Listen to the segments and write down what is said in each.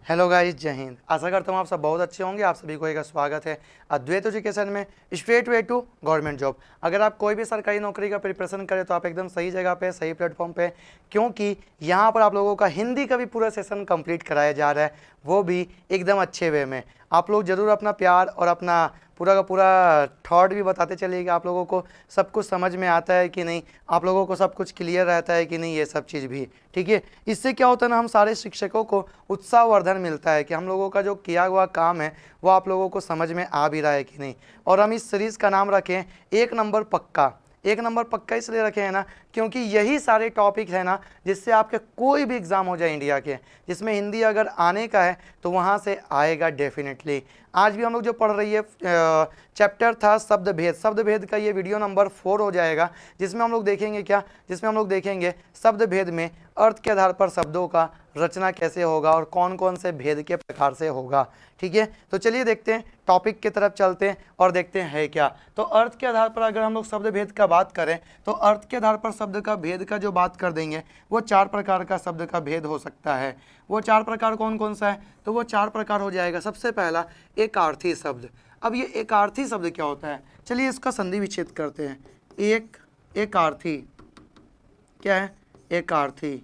Hello guys, जय हिंद। आशा करता हूँ आप सब बहुत अच्छे होंगे। आप सभी को एक स्वागत है अद्वैत एजुकेशन में, straight way to government job. अगर आप कोई भी सरकारी नौकरी का प्रिपरेशन करें तो आप एकदम सही जगह पे, सही प्लेटफॉर्म पे, क्योंकि यहाँ पर आप लोगों का हिंदी का भी पूरा सेशन कंप्लीट कराया जा रहा है, वो भी एकदम अच्छे वे में। आप लोग ज़रूर अपना प्यार और अपना पूरा का पूरा थॉट भी बताते चलिएगा। आप लोगों को सब कुछ समझ में आता है कि नहीं, आप लोगों को सब कुछ क्लियर रहता है कि नहीं, ये सब चीज़ भी ठीक है। इससे क्या होता है ना, हम सारे शिक्षकों को उत्साहवर्धन मिलता है कि हम लोगों का जो किया हुआ काम है वो आप लोगों को समझ में आ भी रहा है कि नहीं। और हम इस सीरीज़ का नाम रखें एक नंबर पक्का। एक नंबर पक्का इसलिए रखे हैं ना, क्योंकि यही सारे टॉपिक है ना जिससे आपके कोई भी एग्ज़ाम हो जाए इंडिया के, जिसमें हिंदी अगर आने का है तो वहाँ से आएगा डेफिनेटली। आज भी हम लोग जो पढ़ रही है चैप्टर था शब्द भेद। शब्द भेद का ये वीडियो नंबर 4 हो जाएगा, जिसमें हम लोग देखेंगे क्या, जिसमें हम लोग देखेंगे शब्द भेद में अर्थ के आधार पर शब्दों का रचना कैसे होगा और कौन कौन से भेद के प्रकार से होगा। ठीक है, तो चलिए देखते हैं, टॉपिक की तरफ चलते हैं और देखते हैं है क्या। तो अर्थ के आधार पर अगर हम लोग शब्द भेद का बात करें तो अर्थ के आधार पर शब्द का भेद का जो बात कर देंगे वो 4 प्रकार का शब्द का भेद हो सकता है। वो 4 प्रकार कौन कौन सा है, तो वो 4 प्रकार हो जाएगा। सबसे पहला एकार्थी शब्द। अब ये एकार्थी शब्द क्या होता है, चलिए इसका संधि विच्छेद करते हैं। एकार्थी क्या है, एकार्थी।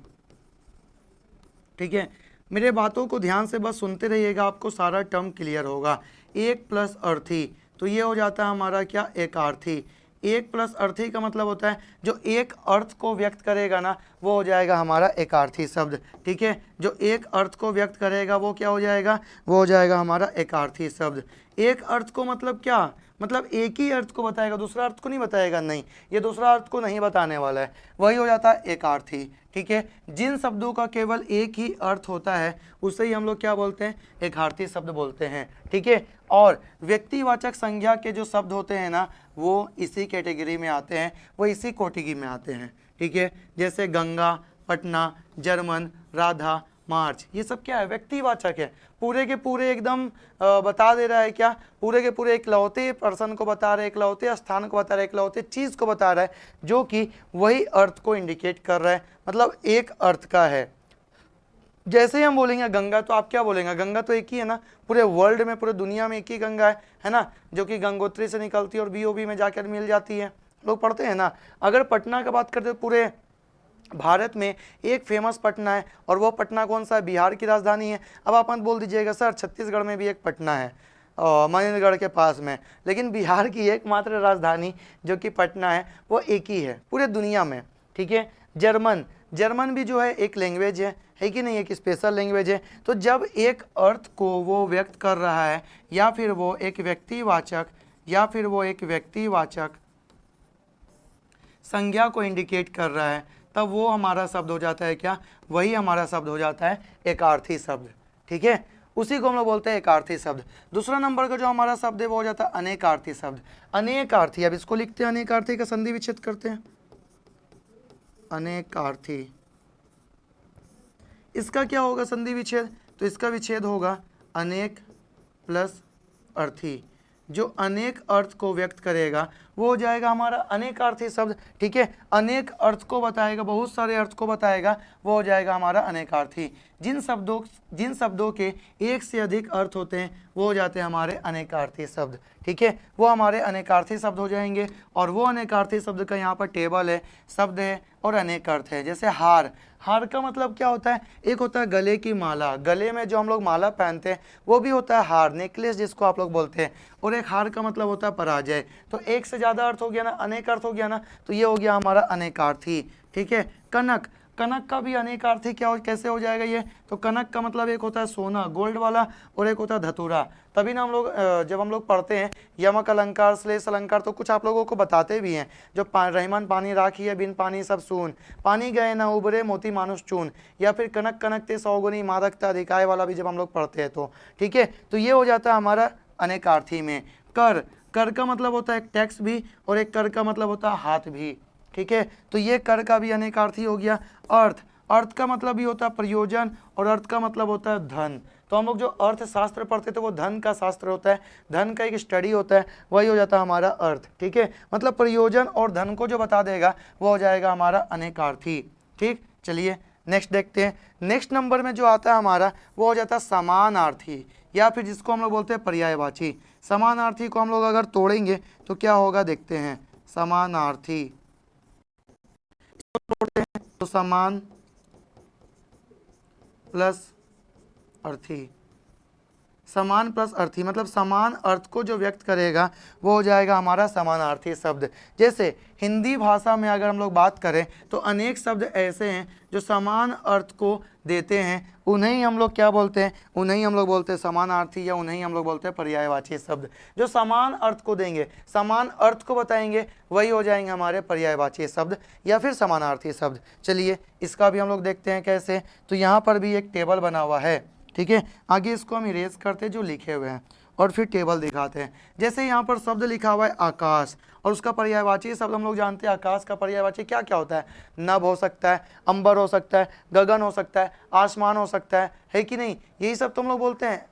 ठीक है, मेरे बातों को ध्यान से बस सुनते रहिएगा, आपको सारा टर्म क्लियर होगा। एक प्लस अर्थी, तो ये हो जाता है हमारा क्या, एकार्थी। एक प्लस अर्थी का मतलब होता है जो एक अर्थ को व्यक्त करेगा ना वो हो जाएगा हमारा एकार्थी शब्द। ठीक है, जो एक अर्थ को व्यक्त करेगा वो क्या हो जाएगा, वो हो जाएगा हमारा एकार्थी शब्द। एक अर्थ को मतलब क्या, मतलब एक ही अर्थ को बताएगा, दूसरा अर्थ को नहीं बताएगा, नहीं, ये दूसरा अर्थ को नहीं बताने वाला है, वही हो जाता है एकार्थी। ठीक है, जिन शब्दों का केवल एक ही अर्थ होता है उसे ही हम लोग क्या बोलते हैं, एकार्थी शब्द बोलते हैं। ठीक है, और व्यक्तिवाचक संज्ञा के जो शब्द होते हैं ना वो इसी कैटेगरी में आते हैं, वो इसी कोटिगी में आते हैं। ठीक है, जैसे गंगा, पटना, जर्मन, राधा, मार्च, ये सब क्या है, व्यक्तिवाचक है। पूरे के पूरे एकदम बता दे रहा है क्या, पूरे के पूरे इकलौते पर्सन को बता रहे, इकलौते स्थान को बता रहे, इकलौते चीज़ को बता रहा है जो कि वही अर्थ को इंडिकेट कर रहा है, मतलब एक अर्थ का है। जैसे ही हम बोलेंगे गंगा तो आप क्या बोलेंगे, गंगा तो एक ही है ना, पूरे वर्ल्ड में, पूरे दुनिया में एक ही गंगा है ना, जो कि गंगोत्री से निकलती है और बीओबी में जाकर मिल जाती है, लोग पढ़ते हैं ना। अगर पटना की बात करते हैं, पूरे भारत में एक फेमस पटना है, और वो पटना कौन सा है, बिहार की राजधानी है। अब आप मत बोल दीजिएगा सर छत्तीसगढ़ में भी एक पटना है महेंद्रगढ़ के पास में, लेकिन बिहार की एकमात्र राजधानी जो कि पटना है वो एक ही है पूरे दुनिया में। ठीक है, जर्मन, जर्मन भी जो है एक लैंग्वेज है कि नहीं, एक स्पेशल लैंग्वेज है। तो जब एक अर्थ को वो व्यक्त कर रहा है या फिर वो एक व्यक्तिवाचक संज्ञा को इंडिकेट कर रहा है, तब वो हमारा शब्द हो जाता है क्या, वही हमारा शब्द हो जाता है एकार्थी शब्द। ठीक है, उसी को हम लोग बोलते हैं एकार्थी शब्द। दूसरा नंबर का जो हमारा शब्द है वो हो जाता है अनेकार्थी शब्द। अनेकार्थी, अब इसको लिखते हैं, अनेकार्थी का संधि विच्छेद करते हैं। अनेकार्थी, इसका क्या होगा संधि विच्छेद, तो इसका विच्छेद होगा अनेक प्लस अर्थी। जो अनेक अर्थ को व्यक्त करेगा वो हो जाएगा हमारा अनेकार्थी शब्द। ठीक है, अनेक अर्थ को बताएगा, बहुत सारे अर्थ को बताएगा, वो हो जाएगा हमारा अनेकार्थी। जिन शब्दों के एक से अधिक अर्थ होते हैं वो हो जाते हैं हमारे अनेकार्थी शब्द। ठीक है, वो हमारे अनेकार्थी शब्द हो जाएंगे। और वो अनेकार्थी शब्द का यहाँ पर टेबल है, शब्द है और अनेक अर्थ है। जैसे हार, हार का मतलब क्या होता है, एक होता है गले की माला, गले में जो हम लोग माला पहनते हैं वो भी होता है हार, नेकलेस जिसको आप लोग बोलते हैं। और एक हार का मतलब होता है पराजय। तो एक से ज़्यादा अर्थ हो गया ना, अनेक अर्थ हो गया ना, तो ये हो गया हमारा अनेकार्थी। ठीक है, कनक, कनक का भी अनेकार्थी क्या कैसे हो जाएगा ये, तो कनक का मतलब एक होता है सोना, गोल्ड वाला, और एक होता है धतूरा। तभी ना हम लोग जब हम लोग पढ़ते हैं यमक अलंकार, श्लेष अलंकार, तो कुछ आप लोगों को बताते भी हैं, जो रहीमन पानी राखी है, बिन पानी सब सून, पानी गए ना उबरे मोती मानुष चून, या फिर कनक कनक ते सौगुनी मादकता अधिकाय वाला भी जब हम लोग पढ़ते हैं तो ठीक है, तो ये हो जाता है हमारा अनेकार्थी में। कर, कर का मतलब होता है एक टैक्स भी, और एक कर का मतलब होता है हाथ भी। ठीक है, तो ये कर का भी अनेकार्थी हो गया। अर्थ, अर्थ का मतलब भी होता है प्रयोजन, और अर्थ का मतलब होता है धन। तो हम लोग जो अर्थशास्त्र पढ़ते थे वो धन का शास्त्र होता है, धन का एक स्टडी होता है, वही हो जाता है हमारा अर्थ। ठीक है, मतलब प्रयोजन और धन को जो बता देगा वो हो जाएगा हमारा अनेकार्थी। ठीक, चलिए नेक्स्ट देखते हैं, नेक्स्ट नंबर में जो आता है हमारा वो हो जाता है समानार्थी, या फिर जिसको हम लोग बोलते हैं पर्यायवाची। समानार्थी को हम लोग अगर तोड़ेंगे तो क्या होगा देखते हैं, समानार्थी तोड़ते हैं तो समान प्लस अर्थी, समान प्लस अर्थी मतलब समान अर्थ को जो व्यक्त करेगा वो हो जाएगा हमारा समानार्थी शब्द। जैसे हिंदी भाषा में अगर हम लोग बात करें तो अनेक शब्द ऐसे हैं जो समान अर्थ को देते हैं, उन्हें हम लोग क्या बोलते हैं, उन्हें हम लोग बोलते हैं समानार्थी, या उन्हें हम लोग बोलते हैं पर्यायवाची शब्द। जो समान अर्थ को देंगे, समान अर्थ को बताएंगे, वही हो जाएंगे हमारे पर्यायवाची शब्द या फिर समानार्थी शब्द। चलिए इसका भी हम लोग देखते हैं कैसे। तो यहाँ पर भी एक टेबल बना हुआ है, ठीक है। आगे इसको हम इरेज करते हैं जो लिखे हुए हैं और फिर टेबल दिखाते हैं। जैसे यहाँ पर शब्द लिखा हुआ है आकाश, और उसका पर्यायवाची शब्द हम लोग जानते हैं आकाश का पर्यायवाची क्या क्या होता है, नभ हो सकता है, अंबर हो सकता है, गगन हो सकता है, आसमान हो सकता है कि नहीं, यही सब तो हम लोग बोलते हैं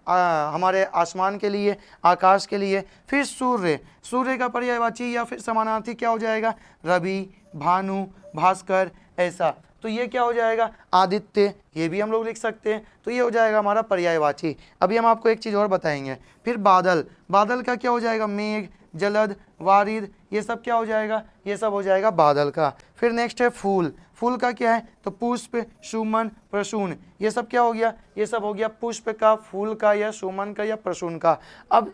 हमारे आसमान के लिए, आकाश के लिए। फिर सूर्य, सूर्य का पर्यायवाची या फिर समानार्थी क्या हो जाएगा, रवि, भानु, भास्कर, ऐसा। तो ये क्या हो जाएगा, आदित्य, ये भी हम लोग लिख सकते हैं। तो ये हो जाएगा हमारा पर्यायवाची। अभी हम आपको एक चीज़ और बताएंगे। फिर बादल, बादल का क्या हो जाएगा, मेघ, जलद, वारिद, ये सब क्या हो जाएगा, ये सब हो जाएगा बादल का। फिर नेक्स्ट है फूल, फूल का क्या है, तो पुष्प, सुमन, प्रसून, ये सब क्या हो गया, ये सब हो गया पुष्प का, फूल का, या सुमन का, या प्रसून का। अब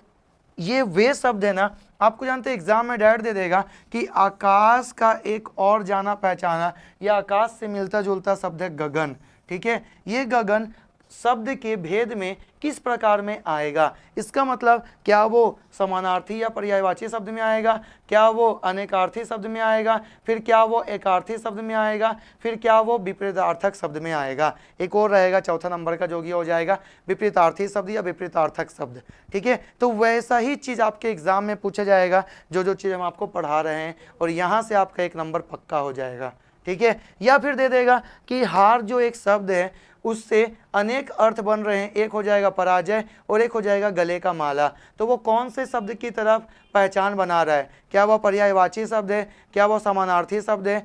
ये वे शब्द है ना, आपको जानते हैं एग्जाम में डायरेक्ट दे देगा कि आकाश का एक और जाना पहचाना या आकाश से मिलता जुलता शब्द है गगन, ठीक है। ये गगन शब्द के भेद में किस प्रकार में आएगा, इसका मतलब क्या वो समानार्थी या पर्यायवाची शब्द में आएगा, क्या वो अनेकार्थी शब्द में आएगा, फिर क्या वो एकार्थी शब्द में आएगा, फिर क्या वो विपरीतार्थक शब्द में आएगा। एक और रहेगा चौथा नंबर का, जो कि हो जाएगा विपरीतार्थी शब्द या विपरीतार्थक शब्द, ठीक है। तो वैसा ही चीज़ आपके एग्जाम में पूछा जाएगा, जो जो चीज़ हम आपको पढ़ा रहे हैं, और यहाँ से आपका एक नंबर पक्का हो जाएगा, ठीक है। या फिर दे देगा कि हार जो एक शब्द है उससे अनेक अर्थ बन रहे हैं, एक हो जाएगा पराजय और एक हो जाएगा गले का माला। तो वो कौन से शब्द की तरफ पहचान बना रहा है, क्या वो पर्यायवाची शब्द है, क्या वो समानार्थी शब्द है,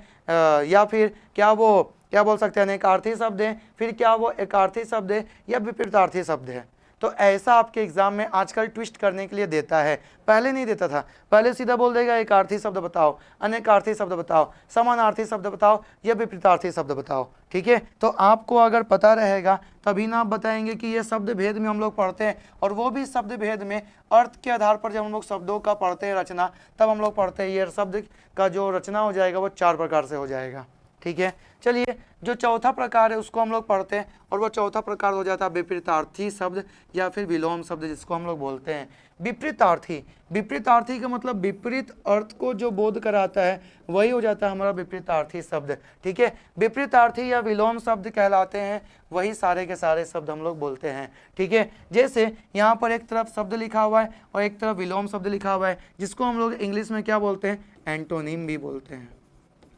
या फिर क्या वो क्या बोल सकते हैं अनेकार्थी शब्द है, फिर क्या वो एकार्थी शब्द है या विपरीतार्थी शब्द है। तो ऐसा आपके एग्जाम में आजकल ट्विस्ट करने के लिए देता है, पहले नहीं देता था। पहले सीधा बोल देगा एकार्थी शब्द बताओ, अनेकार्थी शब्द बताओ, समानार्थी शब्द बताओ या विपरीतार्थी शब्द बताओ, ठीक है। तो आपको अगर पता रहेगा तभी ना आप बताएंगे कि ये शब्द भेद में हम लोग पढ़ते हैं, और वो भी शब्द भेद में अर्थ के आधार पर जब हम लोग शब्दों का पढ़ते हैं रचना, तब हम लोग पढ़ते हैं ये शब्द का जो रचना हो जाएगा वो 4 प्रकार से हो जाएगा, ठीक है। चलिए जो चौथा प्रकार है उसको हम लोग पढ़ते हैं, और वो चौथा प्रकार हो जाता है विपरीतार्थी शब्द या फिर विलोम शब्द, जिसको हम लोग बोलते हैं विपरीतार्थी। विपरीतार्थी का मतलब विपरीत अर्थ को जो बोध कराता है वही हो जाता है हमारा विपरीतार्थी शब्द, ठीक है। विपरीतार्थी या विलोम शब्द कहलाते हैं वही सारे के सारे शब्द हम लोग बोलते हैं, ठीक है। जैसे यहाँ पर एक तरफ शब्द लिखा हुआ है और एक तरफ विलोम शब्द लिखा हुआ है, जिसको हम लोग इंग्लिश में क्या बोलते हैं, एंटोनिम भी बोलते हैं।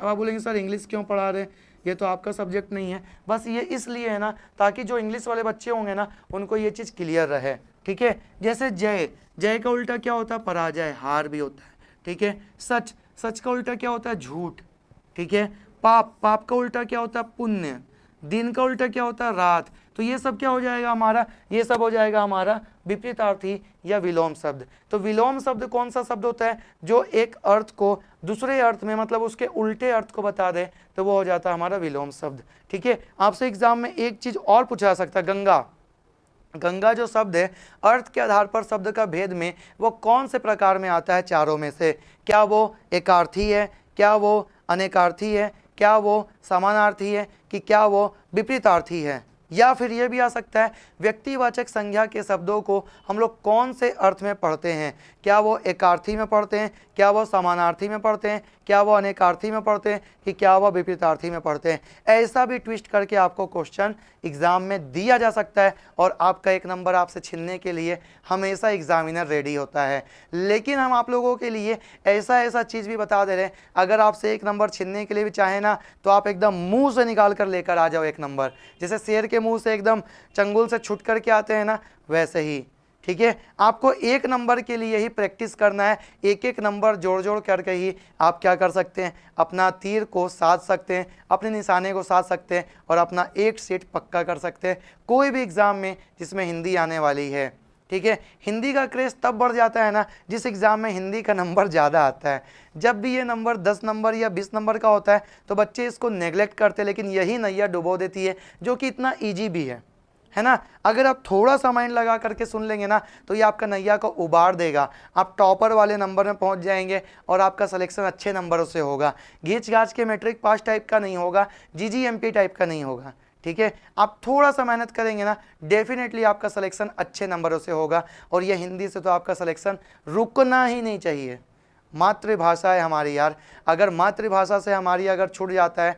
अब आप बोलेंगे सर इंग्लिश क्यों पढ़ा रहे हैं, ये तो आपका सब्जेक्ट नहीं है। बस ये इसलिए है ना ताकि जो इंग्लिश वाले बच्चे होंगे ना उनको ये चीज़ क्लियर रहे, ठीक है। जैसे जय, जय का उल्टा क्या होता है, पराजय, हार भी होता है, ठीक है। सच, सच का उल्टा क्या होता है, झूठ, ठीक है। पाप, पाप का उल्टा क्या होता है, पुण्य। दिन का उल्टा क्या होता है, रात। तो ये सब क्या हो जाएगा हमारा, ये सब हो जाएगा हमारा विपरीतार्थी या विलोम शब्द। तो विलोम शब्द कौन सा शब्द होता है, जो एक अर्थ को दूसरे अर्थ में मतलब उसके उल्टे अर्थ को बता दे, तो वो हो जाता है हमारा विलोम शब्द, ठीक है। आपसे एग्जाम में एक चीज और पूछा जा सकता है, गंगा। गंगा जो शब्द है अर्थ के आधार पर शब्द का भेद में वो कौन से प्रकार में आता है चारों में से, क्या वो एकार्थी है, क्या वो अनेकार्थी है, क्या वो समानार्थी है, कि क्या वो विपरीतार्थी है। या फिर ये भी आ सकता है व्यक्तिवाचक संज्ञा के शब्दों को हम लोग कौन से अर्थ में पढ़ते हैं, क्या वो एकार्थी में पढ़ते हैं, क्या वो समानार्थी में पढ़ते हैं, क्या वो अनेकार्थी में पढ़ते हैं, कि क्या वो विपरीतार्थी में पढ़ते हैं। ऐसा भी ट्विस्ट करके आपको क्वेश्चन एग्जाम में दिया जा सकता है, और आपका एक नंबर आपसे छीनने के लिए हमेशा एग्जामिनर रेडी होता है। लेकिन हम आप लोगों के लिए ऐसा ऐसा चीज़ भी बता दे रहे हैं, अगर आपसे एक नंबर छीनने के लिए भी चाहे ना तो आप एकदम मुंह से निकाल कर लेकर आ जाओ एक नंबर, जैसे शेर के मुंह से एकदम चंगुल से छुट करके आते हैं ना, वैसे ही ठीक है, आपको एक नंबर के लिए ही प्रैक्टिस करना है, एक एक नंबर जोड़ जोड़ करके ही आप क्या कर सकते हैं, अपना तीर को साध सकते हैं, अपने निशाने को साध सकते हैं और अपना एक सीट पक्का कर सकते हैं कोई भी एग्ज़ाम में जिसमें हिंदी आने वाली है। ठीक है, हिंदी का क्रेज़ तब बढ़ जाता है ना जिस एग्ज़ाम में हिंदी का नंबर ज़्यादा आता है। जब भी ये नंबर 10 नंबर या 20 नंबर का होता है तो बच्चे इसको नेगलेक्ट करते हैं, लेकिन यही नैया डुबो देती है जो कि इतना ईजी भी है ना। अगर आप थोड़ा सा माइंड लगा करके सुन लेंगे ना तो ये आपका नैया को उबार देगा, आप टॉपर वाले नंबर में पहुंच जाएंगे और आपका सिलेक्शन अच्छे नंबरों से होगा। घींच घाच के मैट्रिक पास टाइप का नहीं होगा, जीजीएमपी टाइप का नहीं होगा। ठीक है, आप थोड़ा सा मेहनत करेंगे ना डेफिनेटली आपका सिलेक्शन अच्छे नंबरों से होगा। और ये हिंदी से तो आपका सिलेक्शन रुकना ही नहीं चाहिए। मातृभाषा है हमारी यार, अगर मातृभाषा से हमारी अगर छूट जाता है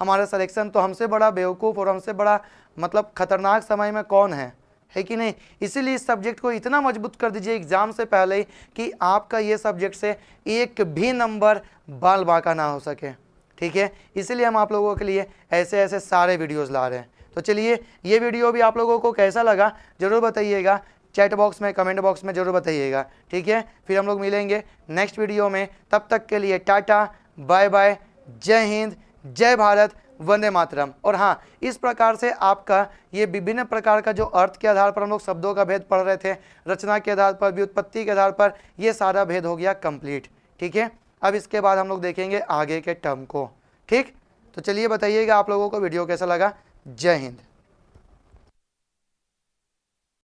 हमारा सिलेक्शन, तो हमसे बड़ा बेवकूफ़ और हमसे बड़ा मतलब खतरनाक समय में कौन है कि नहीं। इसीलिए इस सब्जेक्ट को इतना मजबूत कर दीजिए एग्ज़ाम से पहले ही कि आपका ये सब्जेक्ट से एक भी नंबर बाल बांका ना हो सके। ठीक है, इसीलिए हम आप लोगों के लिए ऐसे ऐसे सारे वीडियोज़ ला रहे हैं। तो चलिए, ये वीडियो भी आप लोगों को कैसा लगा ज़रूर बताइएगा, चैट बॉक्स में कमेंट बॉक्स में ज़रूर बताइएगा। ठीक है, फिर हम लोग मिलेंगे नेक्स्ट वीडियो में, तब तक के लिए टाटा बाय बाय, जय हिंद, जय भारत, वंदे मातरम। और हाँ, इस प्रकार से आपका ये विभिन्न प्रकार का जो अर्थ के आधार पर हम लोग शब्दों का भेद पढ़ रहे थे, रचना के आधार पर, व्युत्पत्ति के आधार पर, ये सारा भेद हो गया कंप्लीट। ठीक है, अब इसके बाद हम लोग देखेंगे आगे के टर्म को। ठीक, तो चलिए बताइएगा आप लोगों को वीडियो कैसा लगा। जय हिंद।